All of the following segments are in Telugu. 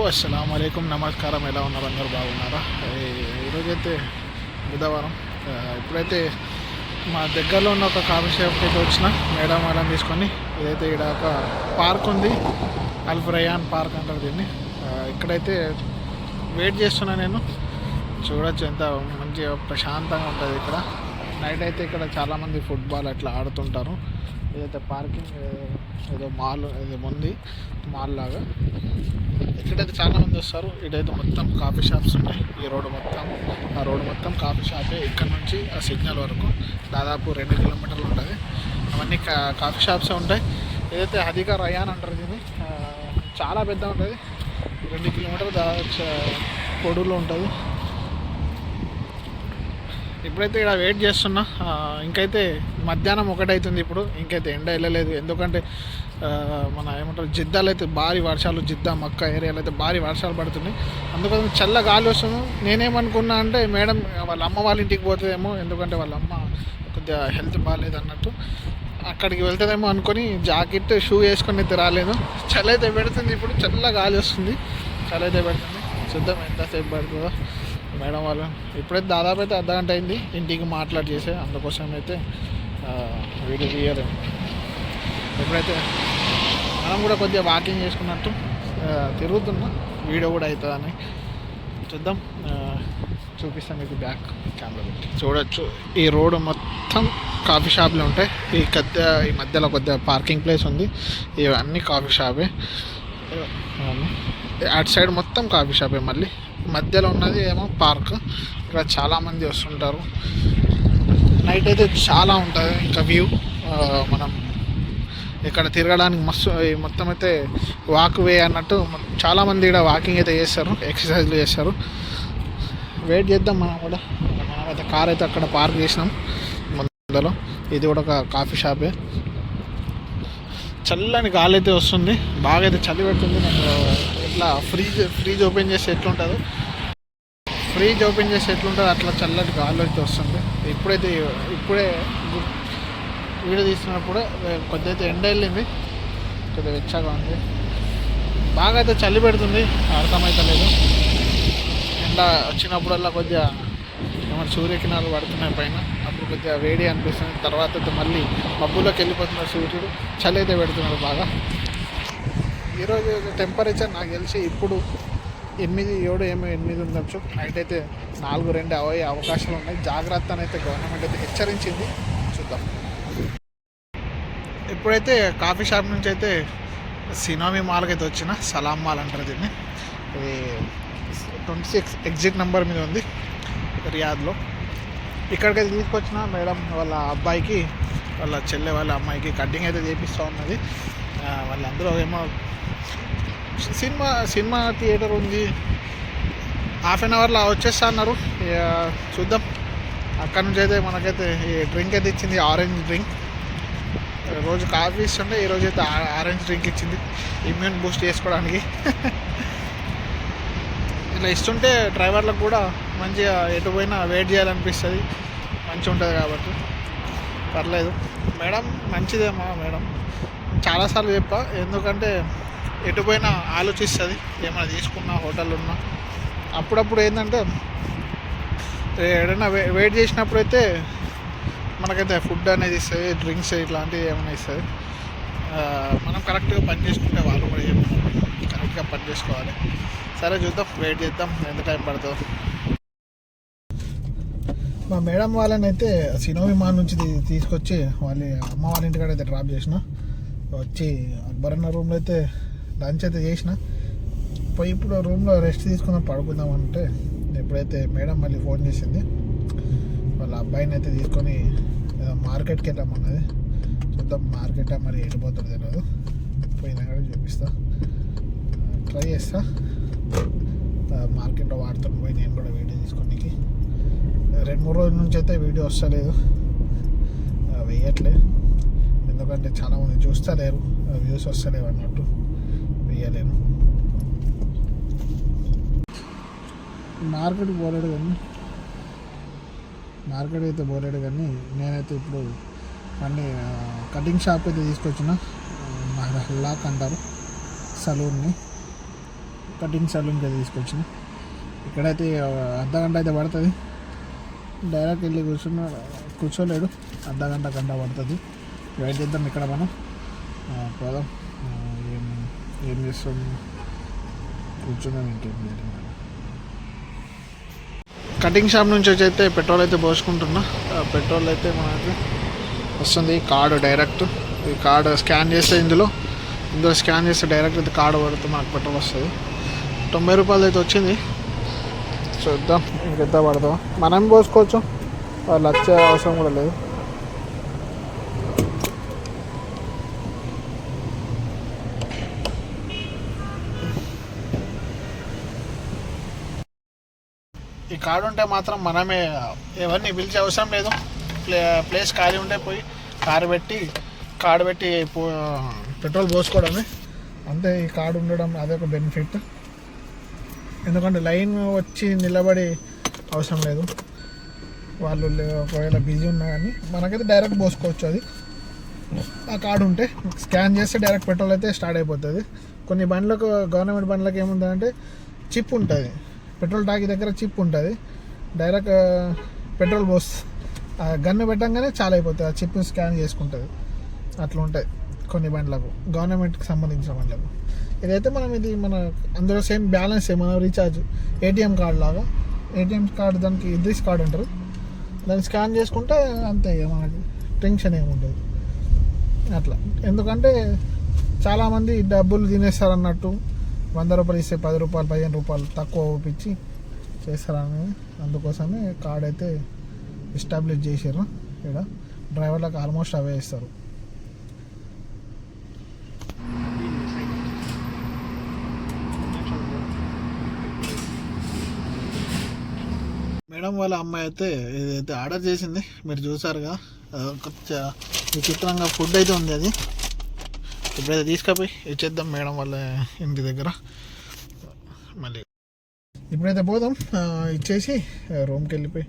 అస్సలాము అలైకుం, నమస్కారం. ఎలా ఉన్నారు? అందరూ బాగున్నారా? ఈరోజైతే బుధవారం. ఇప్పుడైతే మా దగ్గరలో ఉన్న ఒక కాఫీ షాప్కి అయితే వచ్చిన మేడం వాళ్ళని తీసుకొని. ఇదైతే ఇక్కడ ఒక పార్క్ ఉంది, అల్ రయాన్ పార్క్ అంటారు దీన్ని. ఇక్కడైతే వెయిట్ చేస్తున్నా నేను. చూడొచ్చు ఎంత మంచిగా ప్రశాంతంగా ఉంటుంది ఇక్కడ. నైట్ అయితే ఇక్కడ చాలామంది ఫుట్బాల్ అట్లా ఆడుతుంటారు. ఇదైతే పార్కింగ్ ఏదో మాల్ ఏదో ఉంది, మాల్ లాగా. ఇక్కడైతే చాలామంది వస్తారు. ఇదైతే మొత్తం కాఫీ షాప్స్ ఉన్నాయి. ఈ రోడ్డు మొత్తం, ఆ రోడ్డు మొత్తం కాఫీ షాపే. ఇక్కడ నుంచి ఆ సిగ్నల్ వరకు దాదాపు 2 కిలోమీటర్లు ఉంటుంది. అవన్నీ కాఫీ షాప్సే ఉంటాయి. ఏదైతే హదీకా రయాన్ అంటారు దీన్ని. చాలా పెద్ద ఉంటుంది, 2 కిలోమీటర్లు పొడుగులో ఉంటుంది. ఇప్పుడైతే ఇక్కడ వెయిట్ చేస్తున్నా. ఇంకైతే మధ్యాహ్నం 1 అవుతుంది. ఇప్పుడు ఇంకైతే ఎండ వెళ్ళలేదు. ఎందుకంటే మన ఏమంటారు, జిద్దాలో అయితే భారీ వర్షాలు, జిద్దా మక్కా ఏరియాలో అయితే భారీ వర్షాలు పడుతున్నాయి. అందుకోసం చల్ల గాలి వస్తుంది. నేనేమనుకున్నా అంటే మేడం వాళ్ళ అమ్మ వాళ్ళ ఇంటికి పోతుందేమో, ఎందుకంటే వాళ్ళ అమ్మ కొద్దిగా హెల్త్ బాగాలేదు అన్నట్టు, అక్కడికి వెళ్తుందేమో అనుకొని జాకెట్ షూ వేసుకొని అయితే రాలేదు. చలి అయితే పెడుతుంది. ఇప్పుడు చల్ల గాలి వస్తుంది, చలి అయితే పెడుతుంది. చూద్దాం ఎంతసేపు పడుతుందో. మేడం వాళ్ళు ఇప్పుడైతే దాదాపు అయితే అర్ధగంట అయింది ఇంటికి మాట్లాడి చేసే, అందుకోసం అయితే వీడియో తీయలేము. ఇప్పుడైతే మనం కూడా కొద్దిగా వాకింగ్ చేసుకున్నట్టు తిరుగుతున్నా, వీడియో కూడా అవుతుందని చూద్దాం. చూపిస్తాం మీకు బ్యాక్ కెమెరా పెట్టి. చూడొచ్చు ఈ రోడ్డు మొత్తం కాఫీ షాప్లు ఉంటాయి. ఈ మధ్యలో కొద్దిగా పార్కింగ్ ప్లేస్ ఉంది. ఇవన్నీ కాఫీ షాపే. అటు సైడ్ మొత్తం కాఫీ షాపే. మళ్ళీ మధ్యలో ఉన్నది ఏమో పార్క్. ఇక్కడ చాలామంది వస్తుంటారు. నైట్ అయితే చాలా ఉంటుంది ఇంకా వ్యూ. మనం ఇక్కడ తిరగడానికి మస్తు. మొత్తం అయితే వాక్ వే అన్నట్టు చాలామంది ఇక్కడ వాకింగ్ అయితే చేస్తారు, ఎక్సర్సైజ్లు చేస్తారు. వెయిట్ చేద్దాం మనం కూడా. మనమైతే కార్ అయితే అక్కడ పార్క్ చేసినాం ముందలో. ఇది కూడా ఒక కాఫీ షాపే. చల్లని గాలి అయితే వస్తుంది, బాగా అయితే చలి పెడుతుంది. నేను ఇట్లా ఫ్రిడ్జ్ ఓపెన్ చేస్తే ఎట్లుంటుందో, అట్లా చల్లటి గాలి అయితే వస్తుంది. ఇప్పుడే వీడియో తీస్తున్నప్పుడు కొద్దిగా అయితే ఎండ వెళ్ళింది, కొద్దిగా వెచ్చగా ఉంది. బాగా అయితే చలి పెడుతుంది, అర్థమైతే లేదు. ఎండ వచ్చినప్పుడల్లా కొద్దిగా ఏమైనా సూర్యకిరణాలు పడుతున్నాయి పైన, అప్పుడు కొద్దిగా వేడి అనిపిస్తుంది. తర్వాత అయితే మళ్ళీ మబ్బులోకి వెళ్ళిపోతున్నాడు సూర్యుడు, చలి అయితే పెడుతున్నాడు బాగా. ఈరోజు టెంపరేచర్ నాకు తెలిసి ఇప్పుడు 8 ఉండొచ్చు. నైట్ అయితే 4-2 అయ్యే అవకాశాలు ఉన్నాయి. జాగ్రత్త అని అయితే గవర్నమెంట్ అయితే హెచ్చరించింది. చూద్దాం. ఇప్పుడైతే కాఫీ షాప్ నుంచి అయితే సినోమి మాల్కి అయితే వచ్చిన. సలాం మాల్ అంటారు దీన్ని. ఇది 26 ఎగ్జిట్ నెంబర్ మీద ఉంది రియాద్లో. ఇక్కడికైతే తీసుకొచ్చిన మేడం వాళ్ళ అబ్బాయికి, వాళ్ళ చెల్లె వాళ్ళ అమ్మాయికి కటింగ్ అయితే చేపిస్తూ ఉన్నది. వాళ్ళందరూ ఏమో సినిమా థియేటర్ ఉంది, హాఫ్ అన్ అవర్లో వచ్చేస్తా అన్నారు. చూద్దాం. అక్కడ నుంచి అయితే మనకైతే ఈ డ్రింక్ అయితే ఇచ్చింది, ఆరెంజ్ డ్రింక్. రోజు కాఫీ ఇస్తుంటే ఈరోజు అయితే ఆరెంజ్ డ్రింక్ ఇచ్చింది, ఇమ్యూన్ బూస్ట్ చేసుకోవడానికి. ఇలా ఇస్తుంటే డ్రైవర్లకు కూడా మంచిగా ఎటు పోయినా వెయిట్ చేయాలనిపిస్తుంది, మంచిగా ఉంటుంది కాబట్టి పర్లేదు. మేడం మంచిదేమా మేడం, చాలాసార్లు చెప్పా. ఎందుకంటే ఎటు పోయినా ఆలోచిస్తుంది, ఏమైనా తీసుకున్నా హోటల్ ఉన్నా. అప్పుడప్పుడు ఏంటంటే ఏదైనా వెయిట్ చేసినప్పుడు అయితే మనకైతే ఫుడ్ అనేది ఇస్తుంది, డ్రింక్స్ ఇట్లాంటివి ఏమైనా ఇస్తుంది. మనం కరెక్ట్గా పని చేసుకుంటే వాళ్ళు కూడా కరెక్ట్గా పని చేసుకోవాలి. సరే చూద్దాం, వెయిట్ చేద్దాం ఎంత టైం పడుతుందో. మా మేడం వాళ్ళని అయితే సినోమి మాల్ నుంచి తీసుకొచ్చి వాళ్ళ అమ్మ వాళ్ళ ఇంటికాడ అయితే డ్రాప్ చేసిన. వచ్చి అక్బర్ అన్న రూమ్లో అయితే లంచ్ అయితే చేసిన. పోయి ఇప్పుడు రూమ్లో రెస్ట్ తీసుకుందాం, పడుకుందాం అంటే ఎప్పుడైతే మేడం మళ్ళీ ఫోన్ చేసింది. వాళ్ళ అబ్బాయిని అయితే తీసుకొని మార్కెట్కి వెళ్ళామన్నది. చూద్దాం మార్కెట్ మరి వెళ్ళిపోతుంది తెలియదు. పోయినా కూడా చూపిస్తా, ట్రై చేస్తా. మార్కెట్లో వాడుతాను పోయి నేను కూడా వీడియో తీసుకోనికి. 2-3 రోజుల నుంచి అయితే వీడియో వస్తలేదు, వేయట్లే. ఎందుకంటే చాలామంది చూస్తలేరు, వ్యూస్ వస్తలేవు అన్నట్టు వేయలేను. మార్కెట్ అయితే పోలేడు కానీ నేనైతే ఇప్పుడు మళ్ళీ కటింగ్ షాప్ అయితే తీసుకొచ్చిన. హల్లాక్ అంటారు సలూన్ని. కటింగ్ సలూన్కి అయితే తీసుకొచ్చిన. ఇక్కడైతే అర్ధగంట అయితే పడుతుంది. డైరెక్ట్ వెళ్ళి కూర్చోలేడు, అర్ధగంట గంట పడుతుంది. వెయిట్ చేద్దాం ఇక్కడ మనం. పోదాం. ఏం చేస్తాం, కూర్చున్నాం. ఇంకేం లేదు. కటింగ్ షాప్ నుంచి వచ్చి అయితే పెట్రోల్ అయితే పోసుకుంటున్నా. పెట్రోల్ అయితే మనకి వస్తుంది కార్డు డైరెక్ట్. ఈ కార్డు స్కాన్ చేస్తే ఇందులో స్కాన్ చేస్తే డైరెక్ట్ అయితే కార్డు పడితే మనకు పెట్రోల్ వస్తుంది. 90 రూపాయలు అయితే వచ్చింది. చూద్దాం ఇంకెంత పడతాం. మనం పోసుకోవచ్చు, వాళ్ళు వచ్చే అవసరం కూడా లేదు. ఈ కార్డు ఉంటే మాత్రం మనమే ఎవరిని పిలిచే అవసరం లేదు. ప్లేస్ ఖాళీ ఉంటే పోయి కార్డు పెట్టి పెట్రోల్ పోసుకోవడమే అంతే. ఈ కార్డు ఉండడం అదొక బెనిఫిట్. ఎందుకంటే లైన్ వచ్చి నిలబడి అవసరం లేదు. వాళ్ళు ఒకవేళ బిజీ ఉన్నా కానీ మనకైతే డైరెక్ట్ పోసుకోవచ్చు. అది ఆ కార్డు ఉంటే స్కాన్ చేస్తే డైరెక్ట్ పెట్రోల్ అయితే స్టార్ట్ అయిపోతుంది. కొన్ని బండ్లకు, గవర్నమెంట్ బండ్లకు ఏముంటుందంటే చిప్ ఉంటుంది. పెట్రోల్ ట్యాంక్ దగ్గర చిప్ ఉంటుంది. డైరెక్ట్ పెట్రోల్ గన్ను పెట్టంగానే చాలా అయిపోతుంది. ఆ చిప్ని స్కాన్ చేసుకుంటుంది. అట్లా ఉంటాయి కొన్ని బండ్లకు, గవర్నమెంట్కి సంబంధించిన బండ్లకు. ఇదైతే ఇది మన అందులో సేమ్ బ్యాలెన్స్ మన రీఛార్జ్ ఏటీఎం కార్డు లాగా. ఏటీఎం కార్డు దానికి ఇద్రీస్ కార్డు అంటారు. దాన్ని స్కాన్ చేసుకుంటే అంతే, మనకి టెన్షన్ ఏముంటుంది అట్లా. ఎందుకంటే చాలామంది డబ్బులు తినేస్తారు అన్నట్టు 100 రూపాయలు ఇస్తే 10 రూపాయలు 15 రూపాయలు తక్కువ ఒప్పించి చేస్తారని, అందుకోసమే కార్డ్ అయితే ఎస్టాబ్లిష్ చేసారు. ఇక్కడ డ్రైవర్లకు ఆల్మోస్ట్ అవే ఇస్తారు. మేడం వాళ్ళ అమ్మాయి అయితే ఏదైతే ఆర్డర్ చేసింది మీరు చూసారుగా, విచిత్రంగా ఫుడ్ అయితే ఉంది. అది ఇప్పుడైతే తీసుకపోయి ఇచ్చేద్దాం మేడం వాళ్ళ ఇంటి దగ్గర. మళ్ళీ ఇప్పుడైతే పోదాం, ఇచ్చేసి రూమ్కి వెళ్ళిపోయి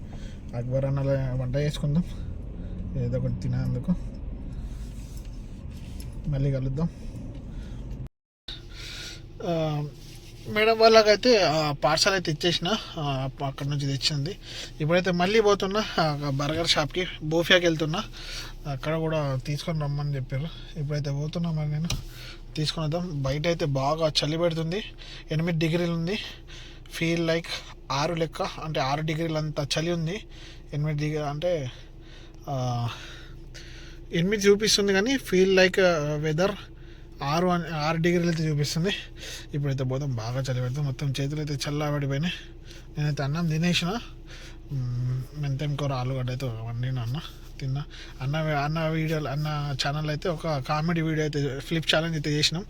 అక్బర్ అన్న వంట చేసుకుందాం, ఏదో ఒకటి తినేందుకు. మళ్ళీ కలుద్దాం. మేడం వాళ్ళకైతే పార్సల్ అయితే ఇచ్చేసిన, అక్కడ నుంచి తెచ్చింది. ఇప్పుడైతే మళ్ళీ పోతున్నా బర్గర్ షాప్కి, బూఫియాకి వెళ్తున్నా. అక్కడ కూడా తీసుకొని రమ్మని చెప్పారు. ఇప్పుడైతే పోతున్నా, మరి నేను తీసుకొని వద్దాం. బయట అయితే బాగా చలి పెడుతుంది. 8 డిగ్రీలు ఉంది. ఫీల్ లైక్ 6 లెక్క, అంటే 6 డిగ్రీలు అంత చలి ఉంది. 8 డిగ్రీ అంటే 8 చూపిస్తుంది, కానీ ఫీల్ లైక్ వెదర్ 6 డిగ్రీలు అయితే చూపిస్తుంది. ఇప్పుడైతే పోదాం. బాగా చలి పెడుతుంది. మొత్తం చేతులు అయితే చల్లబడిపోయినాయి. నేనైతే అన్నం తినేసిన. మెంతెం కూర ఆలుగడ్డ అయితే వండిన తిన్నా. అన్న వీడియోలు, అన్న ఛానల్ అయితే ఒక కామెడీ వీడియో అయితే ఫ్లిప్ ఛాలెంజ్ అయితే చేసినాం.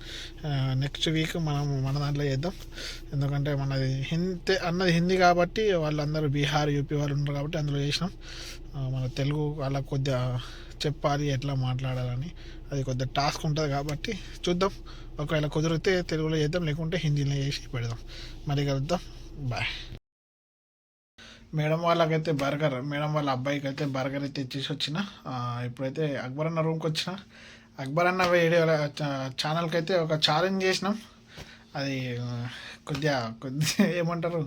నెక్స్ట్ వీక్ మనం మన దాంట్లో చేద్దాం. ఎందుకంటే మనది అన్నది హిందీ కాబట్టి, వాళ్ళందరూ బీహార్, యూపీ వాళ్ళు ఉన్నారు కాబట్టి అందులో చేసినాం. మన తెలుగు వాళ్ళకి కొద్దిగా చెప్పాలి ఎట్లా మాట్లాడాలని, అది కొద్దిగా టాస్క్ ఉంటుంది కాబట్టి చూద్దాం. ఒకవేళ కుదిరితే తెలుగులో చేద్దాం, లేకుంటే హిందీలో చేసి పెడదాం. మళ్ళీ కలుద్దాం. బాయ్. మేడం వాళ్ళకైతే మేడం వాళ్ళ అబ్బాయికి అయితే బర్గర్ అయితే ఇచ్చేసి వచ్చిన. ఇప్పుడైతే అక్బర్ అన్న రూమ్కి వచ్చిన. అక్బర్ అన్న వీడియో ఛానల్కి అయితే ఒక ఛాలెంజ్ చేసినాం. అది కొద్దిగా ఏమంటారు,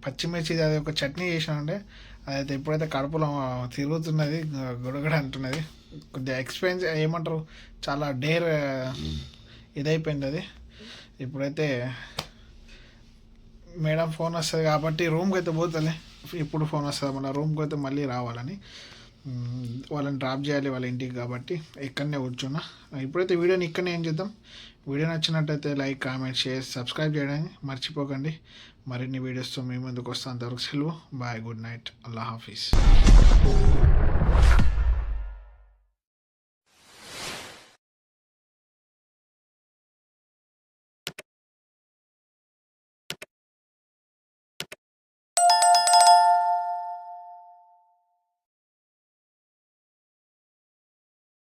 పచ్చిమిర్చి అది ఒక చట్నీ చేసినామంటే, అదైతే ఇప్పుడైతే కడుపులో తిరుగుతున్నది, గొడగడ అంటున్నది. కొద్దిగా ఎక్స్పీరియన్స్ ఏమంటారు, చాలా డేర్ ఇదైపోయింది అది. ఇప్పుడైతే మేడం ఫోన్ వస్తుంది కాబట్టి రూమ్కి అయితే పోతుంది. ఇప్పుడు ఫోన్ వస్తుంది మన రూమ్కి అయితే మళ్ళీ రావాలని, వాళ్ళని డ్రాప్ చేయాలి వాళ్ళ ఇంటికి కాబట్టి ఇక్కడనే కూర్చున్నా. ఇప్పుడైతే వీడియోని ఇక్కడనే ఏం చేద్దాం. వీడియో నచ్చినట్టయితే లైక్, కామెంట్, షేర్, సబ్స్క్రైబ్ చేయడానికి మర్చిపోకండి. మరిన్ని వీడియోస్తో మీ ముందుకు వస్తాను. అంతవరకు సెలవు. బాయ్, గుడ్ నైట్, అల్లా హాఫీజ్.